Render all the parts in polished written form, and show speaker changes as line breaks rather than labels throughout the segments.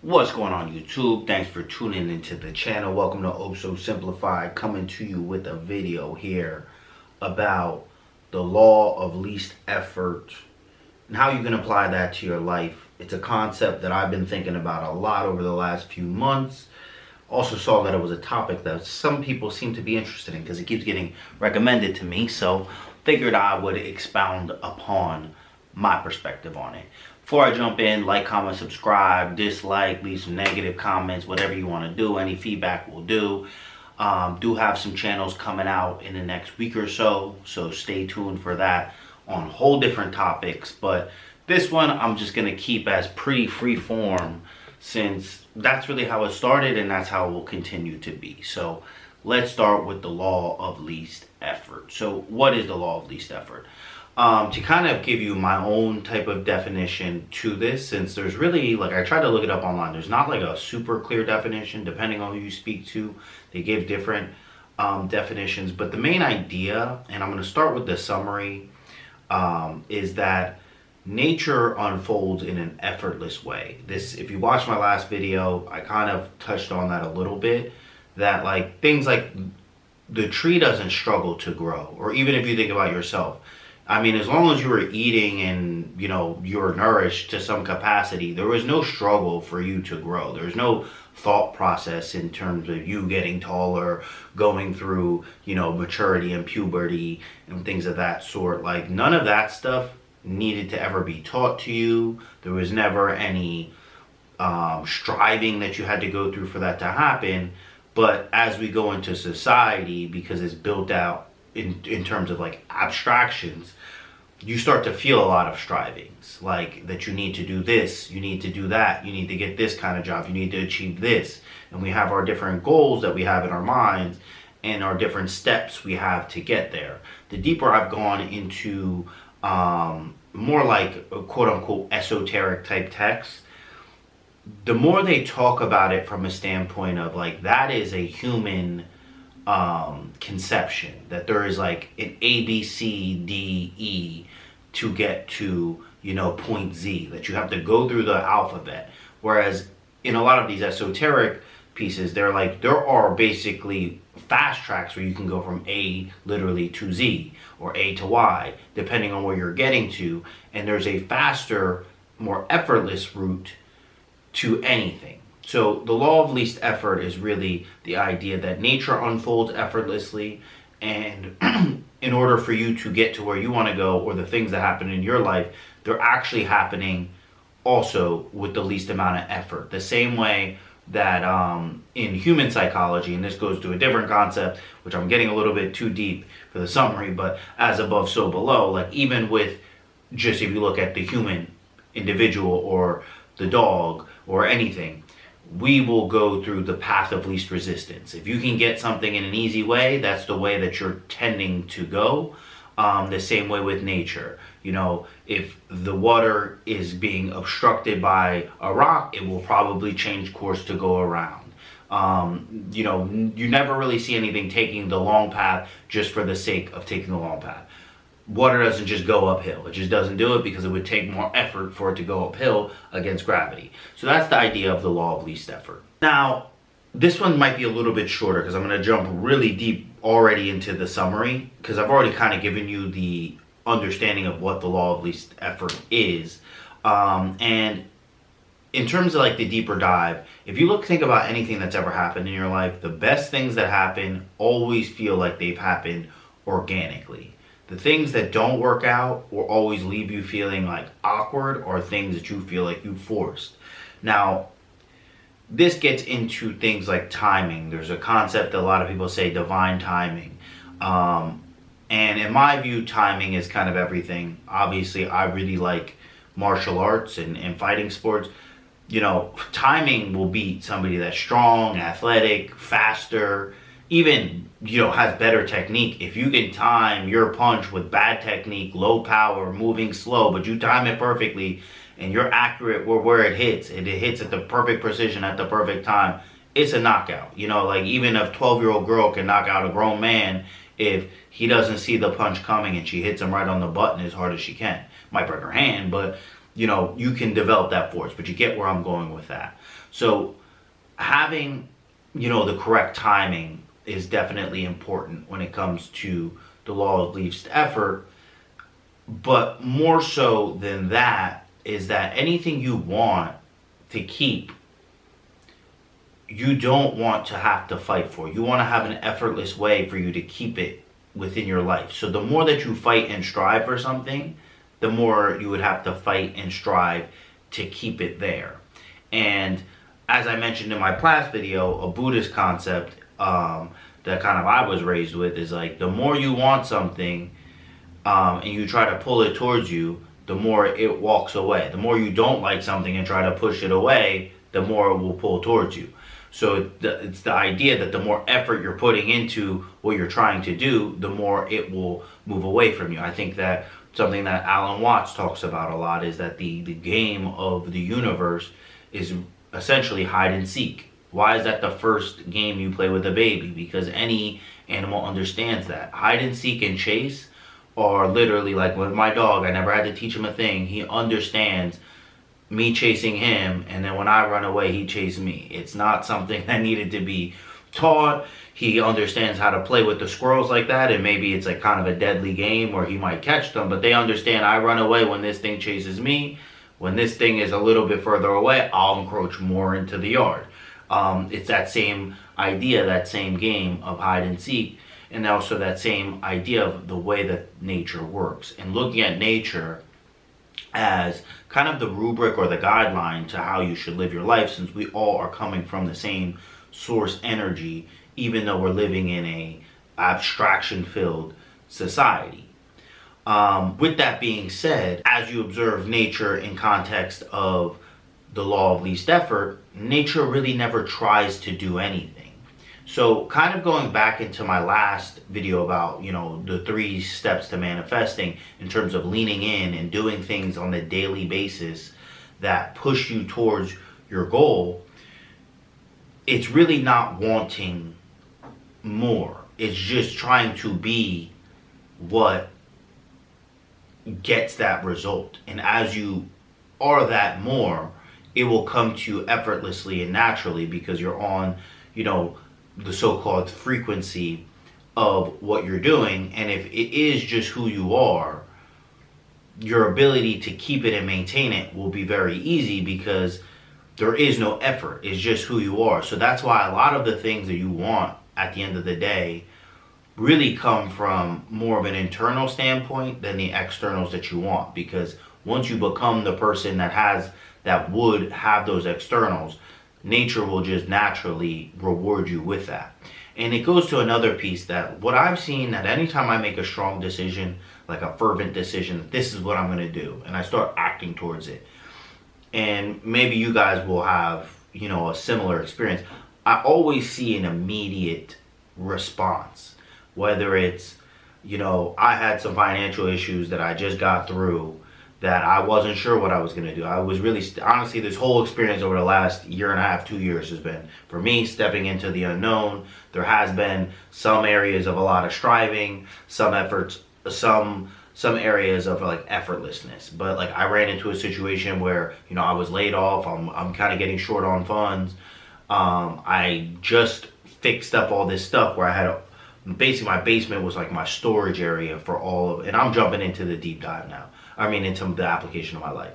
What's going on YouTube? Thanks for tuning into the channel. Welcome to Oh So Simplified, coming to you with a video here about the law of least effort and how you can apply that to your life. It's a concept that I've been thinking about a lot over the last few months. Also saw that it was a topic that some people seem to be interested in because it keeps getting recommended to me, so figured I would expound upon my perspective on it. Before I jump in, like, comment, subscribe, dislike, leave some negative comments, whatever you want to do. Any feedback will do. Do have some channels coming out in the next week or so stay tuned for that on whole different topics. But this one I'm just going to keep as pretty free form, since that's really how it started and that's how it will continue to be. So let's start with the law of least effort. So what is the law of least effort? To kind of give you my own type of definition to this, since there's really, like, I tried to look it up online, there's not like a super clear definition depending on who you speak to. They give different definitions, but the main idea, and I'm going to start with the summary, is that nature unfolds in an effortless way. This, if you watched my last video, I kind of touched on that a little bit, that like things like the tree doesn't struggle to grow. Or even if you think about yourself, I mean, as long as you were eating and, you know, you were nourished to some capacity, there was no struggle for you to grow. There's no thought process in terms of you getting taller, going through, you know, maturity and puberty and things of that sort. Like, none of that stuff needed to ever be taught to you. There was never any striving that you had to go through for that to happen. But as we go into society, because it's built out in terms of like abstractions, you start to feel a lot of strivings, like that you need to do this, you need to do that, you need to get this kind of job, you need to achieve this. And we have our different goals that we have in our minds and our different steps we have to get there. The deeper I've gone into more like a quote unquote esoteric type text, the more they talk about it from a standpoint of like that is a human conception, that there is like an A, B, C, D, E to get to, you know, point Z, that you have to go through the alphabet. Whereas in a lot of these esoteric pieces, they're like, there are basically fast tracks where you can go from A literally to Z or A to Y, depending on where you're getting to. And there's a faster, more effortless route to anything. So the law of least effort is really the idea that nature unfolds effortlessly, and in order for you to get to where you want to go, or the things that happen in your life, they're actually happening also with the least amount of effort. The same way that in human psychology, and this goes to a different concept, which I'm getting a little bit too deep for the summary, but as above, so below, like even with just if you look at the human individual or the dog or anything, we will go through the path of least resistance. If you can get something in an easy way, that's the way that you're tending to go. The same way with nature. You know, if the water is being obstructed by a rock, it will probably change course to go around. You know, you never really see anything taking the long path just for the sake of taking the long path. Water doesn't just go uphill. It just doesn't do it because it would take more effort for it to go uphill against gravity. So that's the idea of the law of least effort. Now, this one might be a little bit shorter because I'm going to jump really deep already into the summary, because I've already kind of given you the understanding of what the law of least effort is. And in terms of like the deeper dive, if you think about anything that's ever happened in your life, the best things that happen always feel like they've happened organically. The things that don't work out will always leave you feeling like awkward, or things that you feel like you forced. Now, this gets into things like timing. There's a concept that a lot of people say, divine timing. And in my view, timing is kind of everything. Obviously, I really like martial arts and fighting sports. You know, timing will beat somebody that's strong, athletic, faster, even, you know, has better technique. If you can time your punch with bad technique, low power, moving slow, but you time it perfectly and you're accurate where it hits, and it hits at the perfect precision at the perfect time, it's a knockout. You know, like even a 12-year-old girl can knock out a grown man if he doesn't see the punch coming and she hits him right on the button as hard as she can. Might break her hand, but you can develop that force. But you get where I'm going with that. So having, the correct timing is definitely important when it comes to the law of least effort. But more so than that is that anything you want to keep, you don't want to have to fight for. You want to have an effortless way for you to keep it within your life. So the more that you fight and strive for something, the more you would have to fight and strive to keep it there. And as I mentioned in my past video, a Buddhist concept that kind of I was raised with is like, the more you want something and you try to pull it towards you, the more it walks away. The more you don't like something and try to push it away, the more it will pull towards you. So it's the idea that the more effort you're putting into what you're trying to do, the more it will move away from you. I think that something that Alan Watts talks about a lot is that the game of the universe is essentially hide and seek. Why is that the first game you play with a baby? Because any animal understands that. Hide and seek and chase are literally like with my dog. I never had to teach him a thing. He understands me chasing him, and then when I run away, he chases me. It's not something that needed to be taught. He understands how to play with the squirrels like that, and maybe it's like kind of a deadly game where he might catch them, but they understand I run away when this thing chases me. When this thing is a little bit further away, I'll encroach more into the yard. It's that same idea, that same game of hide and seek, and also that same idea of the way that nature works. And looking at nature as kind of the rubric or the guideline to how you should live your life, since we all are coming from the same source energy, even though we're living in a abstraction filled society. With that being said, as you observe nature in context of the law of least effort, nature really never tries to do anything. So kind of going back into my last video about, the 3 steps to manifesting in terms of leaning in and doing things on a daily basis that push you towards your goal, it's really not wanting more. It's just trying to be what gets that result. And as you are that more, it will come to you effortlessly and naturally because you're on, the so-called frequency of what you're doing. And if it is just who you are, your ability to keep it and maintain it will be very easy because there is no effort. It's just who you are. So that's why a lot of the things that you want at the end of the day really come from more of an internal standpoint than the externals that you want. Because once you become the person that would have those externals, nature will just naturally reward you with that. And it goes to another piece that what I've seen, that anytime I make a strong decision, like a fervent decision, this is what I'm going to do, and I start acting towards it. And maybe you guys will have, a similar experience. I always see an immediate response, whether it's, I had some financial issues that I just got through that I wasn't sure what I was going to do. I was really, honestly, this whole experience over the last 1.5 to 2 years has been, for me, stepping into the unknown. There has been some areas of a lot of striving, some efforts, some areas of like effortlessness. But like I ran into a situation where, I was laid off. I'm kind of getting short on funds. I just fixed up all this stuff where I had basically my basement was like my storage area for all of, and I'm jumping into the deep dive now. Into the application of my life.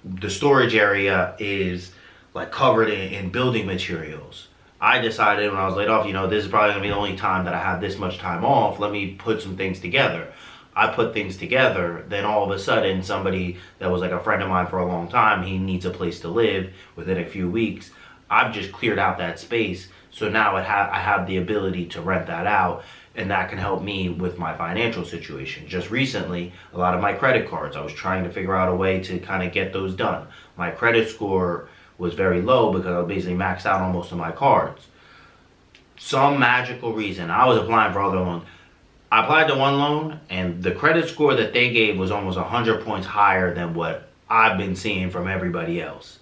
The storage area is like covered in building materials. I decided when I was laid off, this is probably gonna be the only time that I have this much time off. Let me put some things together. I put things together, then all of a sudden somebody that was like a friend of mine for a long time, he needs a place to live within a few weeks. I've just cleared out that space. So now I have the ability to rent that out, and that can help me with my financial situation. Just recently, a lot of my credit cards, I was trying to figure out a way to kind of get those done. My credit score was very low because I was basically maxed out on most of my cards. Some magical reason, I was applying for other loans. I applied to one loan, and the credit score that they gave was almost 100 points higher than what I've been seeing from everybody else.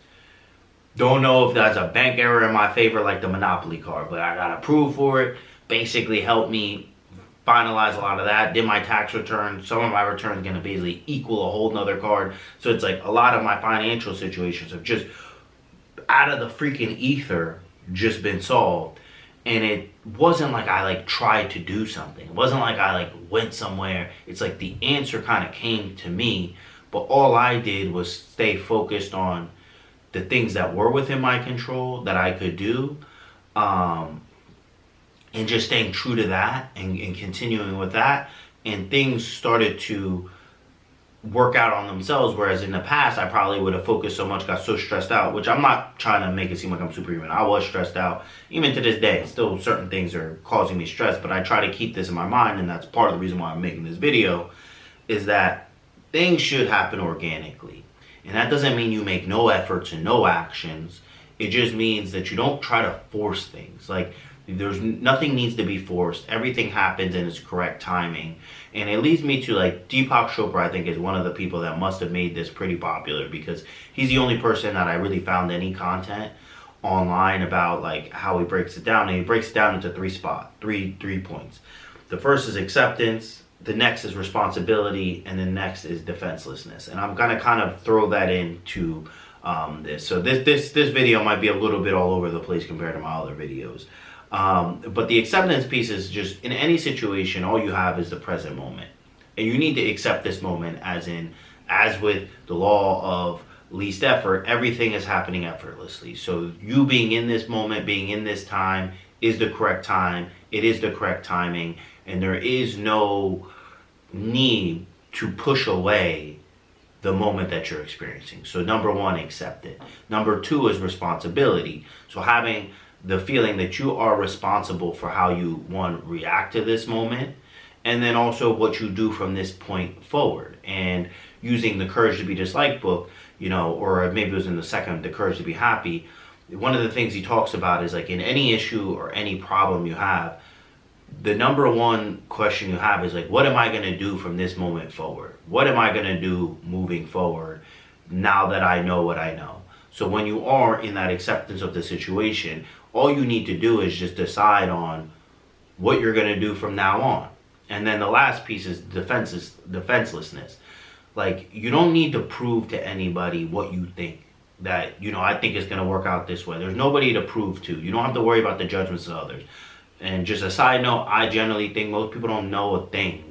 Don't know if that's a bank error in my favor like the Monopoly card, but I got approved for it. Basically helped me finalize a lot of that, did my tax return. Some of my returns going to basically equal a whole nother card. So it's like a lot of my financial situations have just out of the freaking ether just been solved. And it wasn't like I like tried to do something. It wasn't like I like went somewhere. It's like the answer kind of came to me, but all I did was stay focused on the things that were within my control that I could do, and just staying true to that and continuing with that. And things started to work out on themselves, whereas in the past I probably would have focused so much, got so stressed out, which I'm not trying to make it seem like I'm superhuman. I was stressed out. Even to this day, still certain things are causing me stress, but I try to keep this in my mind, and that's part of the reason why I'm making this video, is that things should happen organically. And that doesn't mean you make no efforts and no actions. It just means that you don't try to force things. Like, there's nothing needs to be forced. Everything happens in its correct timing. And it leads me to, like, Deepak Chopra, I think, is one of the people that must have made this pretty popular, because he's the only person that I really found any content online about, like, how he breaks it down. And he breaks it down into three points. The first is acceptance, the next is responsibility, and the next is defenselessness. And I'm gonna kind of throw that into this. So this video might be a little bit all over the place compared to my other videos. But the acceptance piece is just, in any situation, all you have is the present moment. And you need to accept this moment, as with the law of least effort, everything is happening effortlessly. So you being in this moment, being in this time, is the correct time. It is the correct timing. And there is no need to push away the moment that you're experiencing. So number one, accept it. Number two is responsibility. So having the feeling that you are responsible for how you, one, react to this moment, and then also what you do from this point forward. And using the Courage to Be Disliked book, or maybe it was in the second, The Courage to Be Happy, one of the things he talks about is, like, in any issue or any problem you have, the number one question you have is, like, what am I going to do from this moment forward? What am I going to do moving forward now that I know what I know? So when you are in that acceptance of the situation, all you need to do is just decide on what you're going to do from now on. And then the last piece is defenselessness. Like, you don't need to prove to anybody what you think. That, I think it's going to work out this way. There's nobody to prove to. You don't have to worry about the judgments of others. And just a side note, I generally think most people don't know a thing.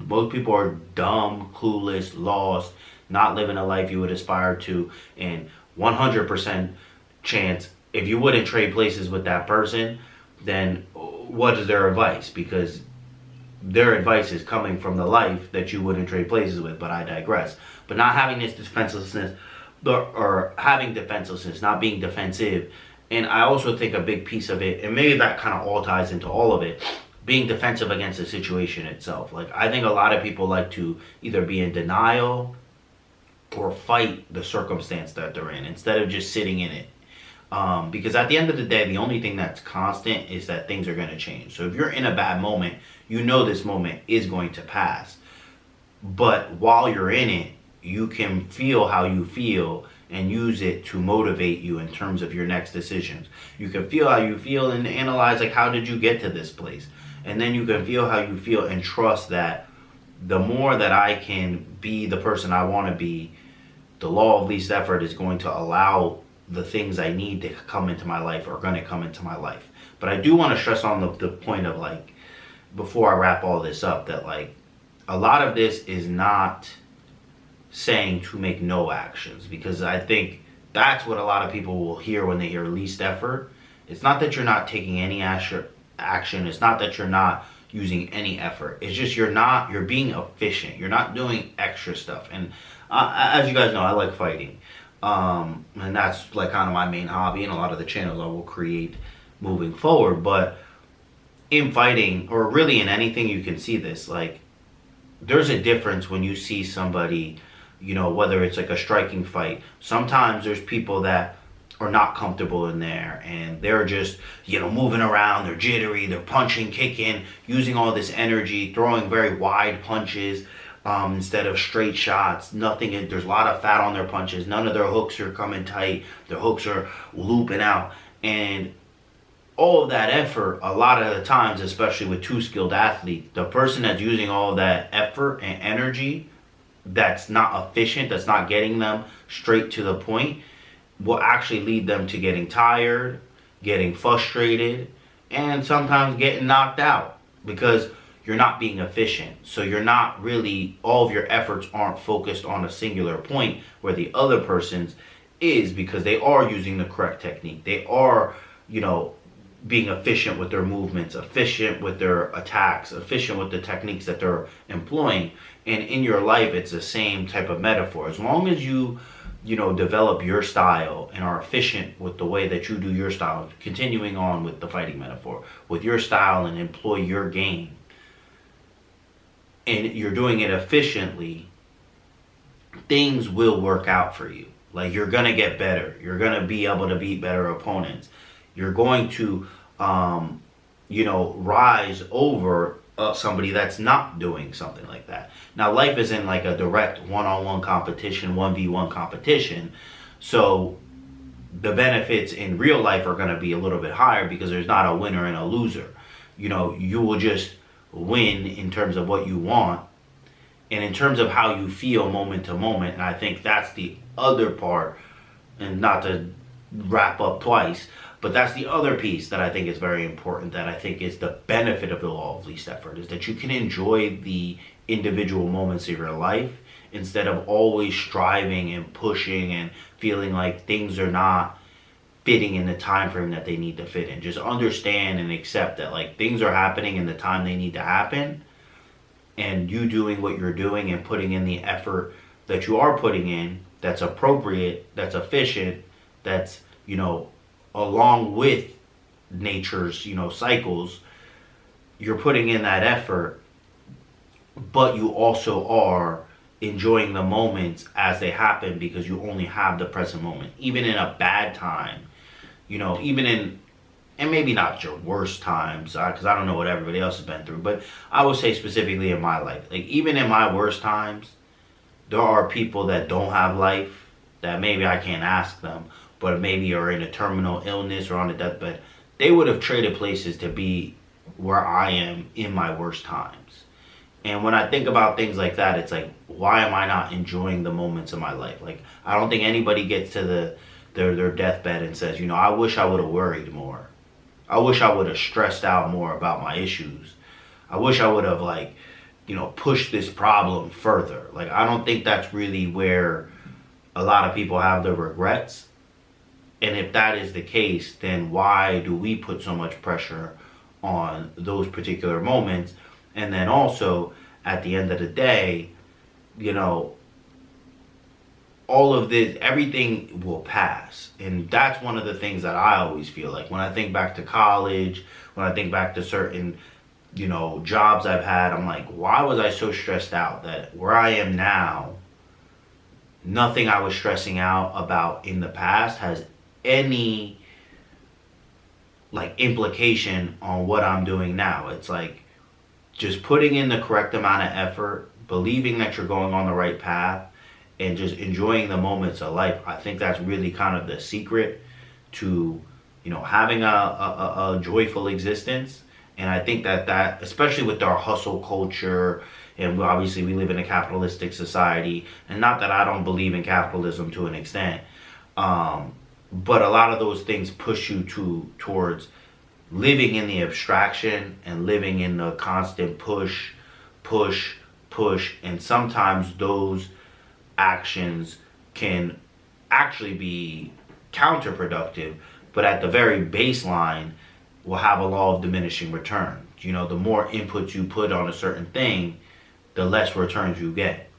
Most people are dumb, clueless, lost, not living a life you would aspire to. And 100% chance, if you wouldn't trade places with that person, then what is their advice? Because their advice is coming from the life that you wouldn't trade places with, but I digress. But not having this defenselessness, or having defenselessness, not being defensive. And I also think a big piece of it, and maybe that kind of all ties into all of it, being defensive against the situation itself. Like, I think a lot of people like to either be in denial or fight the circumstance that they're in instead of just sitting in it. Because at the end of the day, the only thing that's constant is that things are going to change. So if you're in a bad moment, this moment is going to pass. But while you're in it, you can feel how you feel and use it to motivate you in terms of your next decisions. You can feel how you feel and analyze, like, how did you get to this place? And then you can feel how you feel and trust that the more that I can be the person I want to be, the law of least effort is going to allow the things I need to come into my life are going to come into my life. But I do want to stress on the point of, like, before I wrap all this up, that, like, a lot of this is not saying to make no actions, because I think that's what a lot of people will hear when they hear least effort. It's not that you're not taking any action. It's not that you're not using any effort. It's just you're being efficient. You're not doing extra stuff. And as you guys know, I like fighting. And that's, like, kind of my main hobby, and a lot of the channels I will create moving forward. But in fighting, or really in anything, you can see this, like, there's a difference when you see somebody, whether it's like a striking fight. Sometimes there's people that are not comfortable in there, and they're just, moving around, they're jittery, they're punching, kicking, using all this energy, throwing very wide punches instead of straight shots. There's a lot of fat on their punches. None of their hooks are coming tight. Their hooks are looping out. And all of that effort, a lot of the times, especially with two skilled athletes, the person that's using all of that effort and energy that's not efficient, that's not getting them straight to the point, will actually lead them to getting tired, getting frustrated, and sometimes getting knocked out because you're not being efficient. So you're not really, all of your efforts aren't focused on a singular point where the other person's is, because they are using the correct technique. They are, being efficient with their movements, efficient with their attacks, efficient with the techniques that they're employing. And in your life, it's the same type of metaphor. As long as you develop your style and are efficient with the way that you do your style, continuing on with the fighting metaphor, with your style and employ your game, and you're doing it efficiently, things will work out for you. Like, you're going to get better. You're going to be able to beat better opponents. You're going to, rise over somebody that's not doing something like that. Now, life isn't like a direct one-on-one competition, 1v1 competition. So the benefits in real life are going to be a little bit higher because there's not a winner and a loser. You will just win in terms of what you want and in terms of how you feel moment to moment. And I think that's the other part, and not to wrap up twice, but that's the other piece that I think is very important, that I think is the benefit of the law of least effort, is that you can enjoy the individual moments of your life instead of always striving and pushing and feeling like things are not fitting in the time frame that they need to fit in. Just understand and accept that, like, things are happening in the time they need to happen, and you doing what you're doing and putting in the effort that you are putting in, that's appropriate, that's efficient, that's, along with nature's, cycles, you're putting in that effort, but you also are enjoying the moments as they happen because you only have the present moment. Even in a bad time, even in, and maybe not your worst times, because I don't know what everybody else has been through, but I will say specifically in my life, like, even in my worst times, there are people that don't have life, that maybe I can't ask them, but maybe are in a terminal illness or on a deathbed. They would have traded places to be where I am in my worst times. And when I think about things like that, it's like, why am I not enjoying the moments of my life? Like, I don't think anybody gets to their deathbed and says, I wish I would have worried more. I wish I would have stressed out more about my issues. I wish I would have, pushed this problem further. Like, I don't think that's really where a lot of people have their regrets. And if that is the case, then why do we put so much pressure on those particular moments? And then also, at the end of the day, all of this, everything will pass. And that's one of the things that I always feel like when I think back to college, when I think back to certain, jobs I've had, I'm like, why was I so stressed out that where I am now, nothing I was stressing out about in the past has any, implication on what I'm doing now. It's like just putting in the correct amount of effort, believing that you're going on the right path, and just enjoying the moments of life. I think that's really kind of the secret to, having a joyful existence. And I think that especially with our hustle culture, and obviously we live in a capitalistic society, and not that I don't believe in capitalism to an extent, but a lot of those things push you towards living in the abstraction and living in the constant push, and sometimes those actions can actually be counterproductive, but at the very baseline will have a law of diminishing returns. The more input you put on a certain thing, the less returns you get.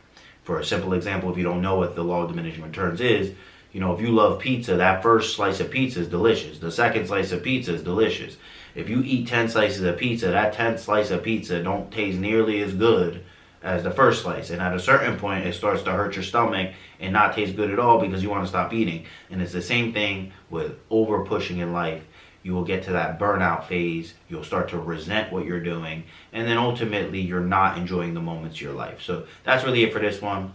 For a simple example, if you don't know what the law of diminishing returns is, if you love pizza, that first slice of pizza is delicious. The second slice of pizza is delicious. If you eat 10 slices of pizza, that 10th slice of pizza don't taste nearly as good as the first slice. And at a certain point, it starts to hurt your stomach and not taste good at all because you want to stop eating. And it's the same thing with over pushing in life. You will get to that burnout phase. You'll start to resent what you're doing. And then ultimately, you're not enjoying the moments of your life. So that's really it for this one.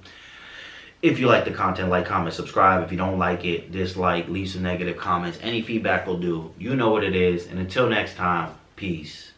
If you like the content, like, comment, subscribe. If you don't like it, dislike, leave some negative comments. Any feedback will do. You know what it is. And until next time, peace.